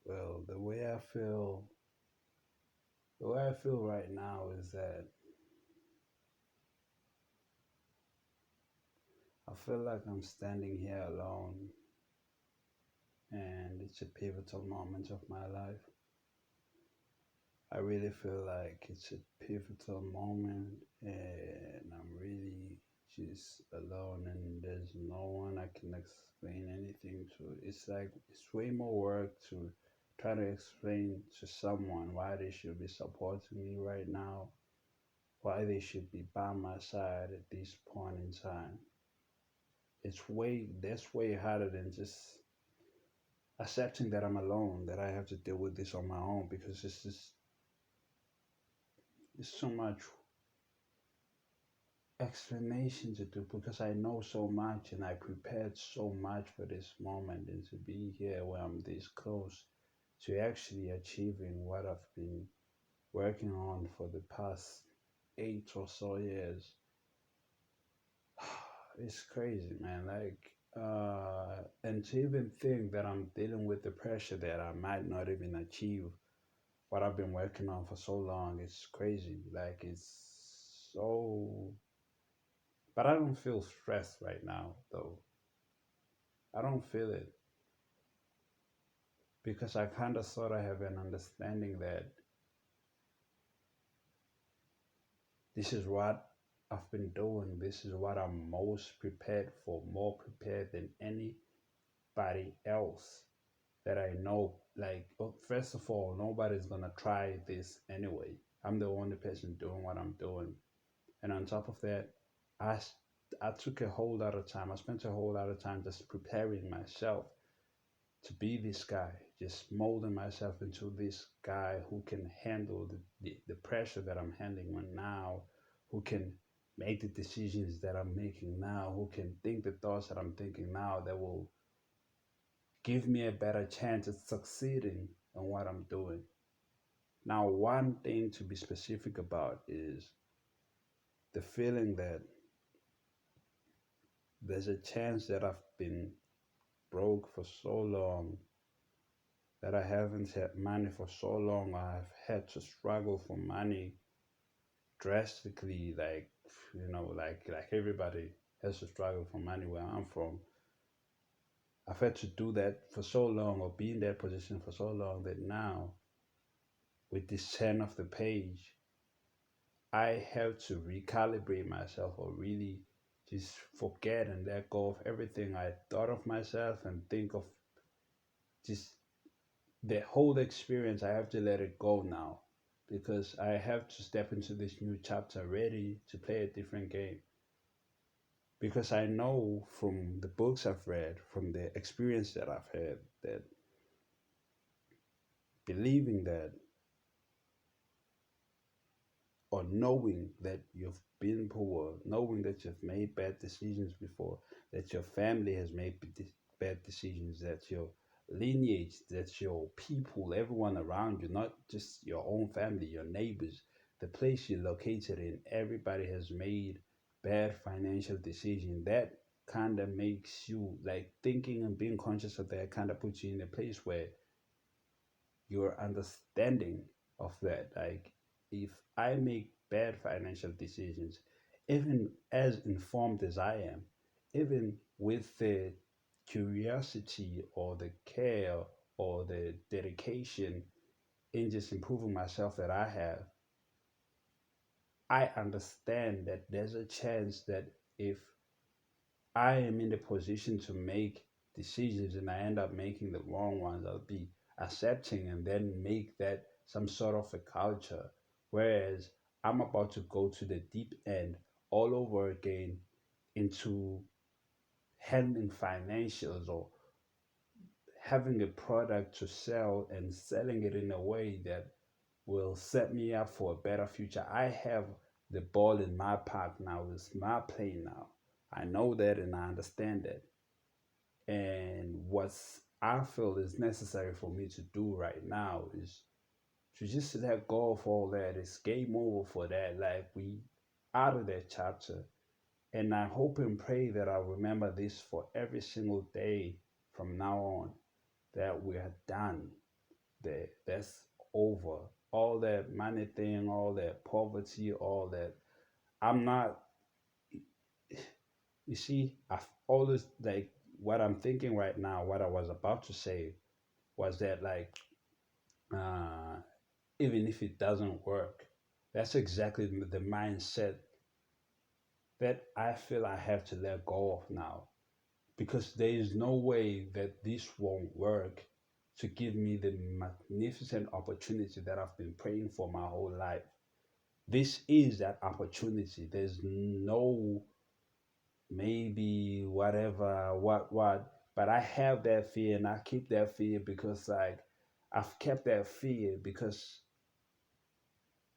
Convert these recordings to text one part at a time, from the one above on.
Well, the way I feel right now is that I feel like I'm standing here alone, and it's a pivotal moment of my life. I really feel like it's a pivotal moment, and I'm really just alone, and there's no one I can explain anything to. It's like it's way more work to try to explain to someone why they should be supporting me right now, why they should be by my side at this point in time. That's way harder than just accepting that I'm alone, that I have to deal with this on my own because it's so much explanation to do because I know so much and I prepared so much for this moment and to be here where I'm this close to actually achieving what I've been working on for the past 8 or so years. It's crazy, man. And to even think that I'm dealing with the pressure that I might not even achieve what I've been working on for so long, it's crazy. Like, it's so. But I don't feel stressed right now, though. I don't feel it because I kind of sort of have an understanding that this is what I've been doing. This is what I'm most prepared for, more prepared than anybody else that I know. Like, first of all, nobody's gonna try this anyway. I'm the only person doing what I'm doing, and on top of that, I s- I took a whole lot of time. I spent a whole lot of time just preparing myself to be this guy, just molding myself into this guy who can handle the pressure that I'm handling right now, who can make the decisions that I'm making now, who can think the thoughts that I'm thinking now that will give me a better chance at succeeding in what I'm doing. Now, one thing to be specific about is the feeling that there's a chance that I've been broke for so long, that I haven't had money for so long. I've had to struggle for money drastically, like everybody has to struggle for money where I'm from. I've had to do that for so long or be in that position for so long that now, with this turn of the page, I have to recalibrate myself or really just forget and let go of everything I thought of myself and think of just the whole experience. I have to let it go now because I have to step into this new chapter ready to play a different game. Because I know from the books I've read, from the experience that I've had, that believing that or knowing that you've been poor, knowing that you've made bad decisions before, that your family has made bad decisions, that your lineage, that your people, everyone around you, not just your own family, your neighbors, the place you're located in, everybody has made bad financial decisions. That kind of makes you like thinking and being conscious of that kind of puts you in a place where your understanding of that. Like, if I make bad financial decisions, even as informed as I am, even with the curiosity or the care or the dedication in just improving myself that I have, I understand that there's a chance that if I am in the position to make decisions and I end up making the wrong ones, I'll be accepting and then make that some sort of a culture. Whereas I'm about to go to the deep end all over again into handling financials or having a product to sell and selling it in a way that will set me up for a better future. I have the ball in my park now. It's my play now. I know that and I understand that. And what I feel is necessary for me to do right now is to just let go of all that. It's game over for that. Like, we out of that chapter. And I hope and pray that I'll remember this for every single day from now on, that we are done. that's over. All that money thing, all that poverty, all that. I'm not. You see, I've always like what I'm thinking right now. What I was about to say was that like uh, even if it doesn't work, that's exactly the mindset that I feel I have to let go of now, because there is no way that this won't work to give me the magnificent opportunity that I've been praying for my whole life. This is that opportunity. There's no maybe whatever what, but I have that fear and I keep that fear because like I've kept that fear because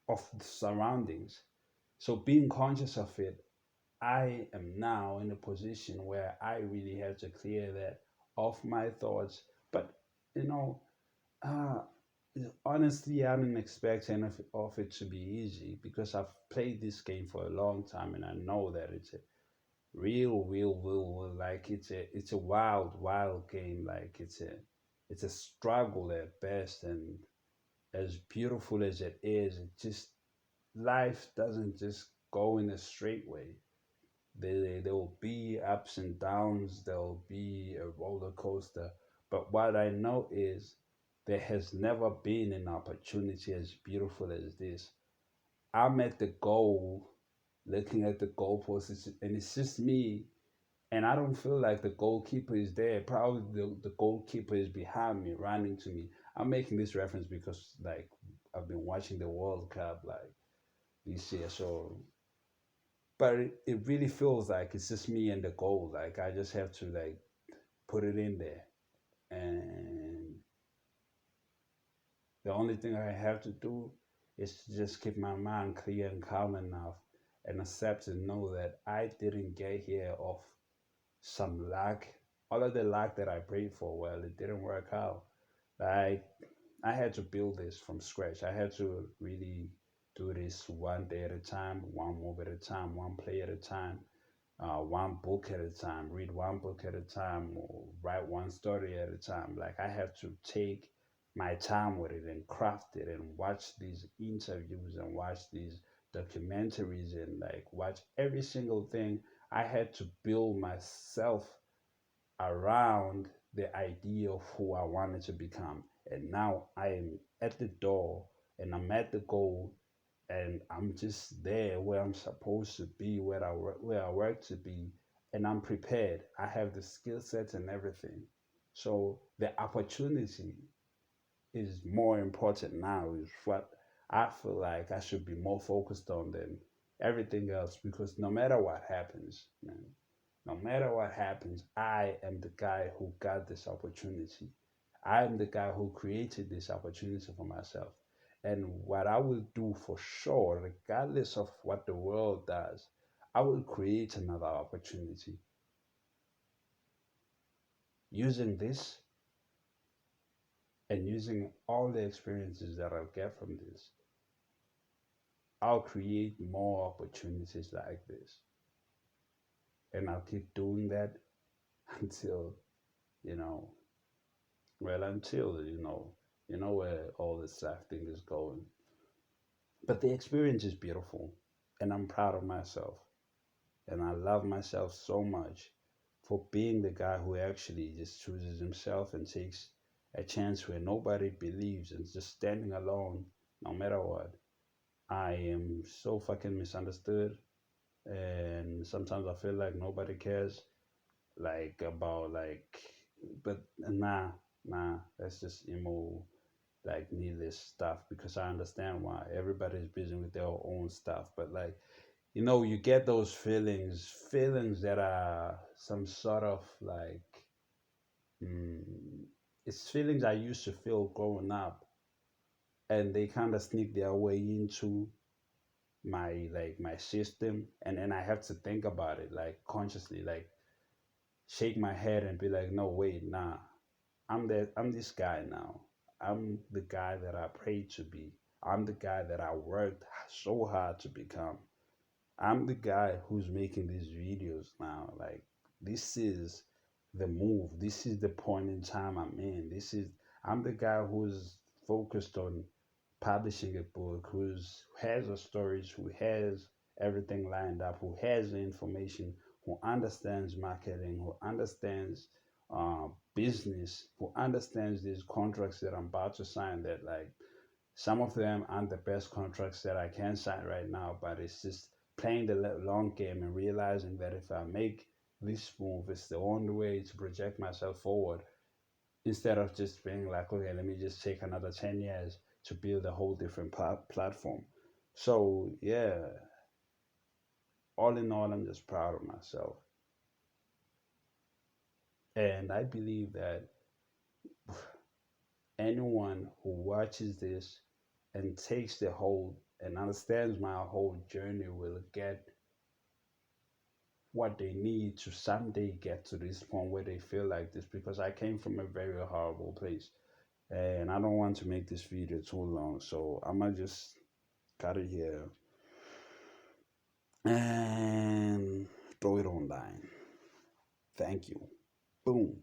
of the surroundings. So being conscious of it, I am now in a position where I really have to clear that off my thoughts. But you know, uh, honestly, I didn't expect any of it to be easy because I've played this game for a long time and I know that it's a like it's a wild game. Like it's a struggle at best, and as beautiful as it is, it just life doesn't just go in a straight way. There will be ups and downs, there will be a roller coaster. But what I know is there has never been an opportunity as beautiful as this. I'm at the goal, looking at the goalpost, and it's just me. And I don't feel like the goalkeeper is there. Probably the goalkeeper is behind me, running to me. I'm making this reference because, like, I've been watching the World Cup, like, this year. So but it really feels like it's just me and the goal. Like I just have to like put it in there, and the only thing I have to do is to just keep my mind clear and calm enough, and accept and know that I didn't get here off some luck. All of the luck that I prayed for, well, it didn't work out. Like I had to build this from scratch. I had to really do this one day at a time, one move at a time, one play at a time, one book at a time, read one book at a time, or write one story at a time. Like I have to take my time with it and craft it and watch these interviews and watch these documentaries and like watch every single thing. I had to build myself around the idea of who I wanted to become. And now I am at the door and I'm at the goal and I'm just there where I'm supposed to be, where I work to be, and I'm prepared. I have the skill sets and everything. So the opportunity is more important now. Is what I feel like I should be more focused on than everything else. Because no matter what happens, man, no matter what happens, I am the guy who got this opportunity. I am the guy who created this opportunity for myself. And what I will do for sure, regardless of what the world does, I will create another opportunity. Using this and using all the experiences that I'll get from this, I'll create more opportunities like this. And I'll keep doing that until, you know, well, until, you know where all this stuff thing is going. But the experience is beautiful, and I'm proud of myself. And I love myself so much for being the guy who actually just chooses himself and takes a chance where nobody believes and just standing alone no matter what. I am so fucking misunderstood, and sometimes I feel like nobody cares, like about like, but nah, that's just emo, like needless stuff, because I understand why everybody's busy with their own stuff. But like, you get those feelings that are some sort of like, mm, it's feelings I used to feel growing up, and they kind of sneak their way into my system, and then I have to think about it like consciously, like shake my head and be like, no, wait, nah, I'm this guy now. I'm the guy that I prayed to be. I'm the guy that I worked so hard to become. I'm the guy who's making these videos now. Like this is the move. This is the point in time I'm in. I'm the guy who's focused on publishing a book, who has the stories, who has everything lined up, who has the information, who understands marketing, who understands business, who understands these contracts that I'm about to sign. That like some of them aren't the best contracts that I can sign right now, but it's just playing the long game and realizing that if I make this move, it's the only way to project myself forward instead of just being like, okay, let me just take another 10 years to build a whole different platform. So, yeah, all in all, I'm just proud of myself. And I believe that anyone who watches this and takes the whole and understands my whole journey will get what they need to someday get to this point where they feel like this, because I came from a very horrible place and I don't want to make this video too long, so I'm gonna just cut it here and throw it online. Thank you. Boom.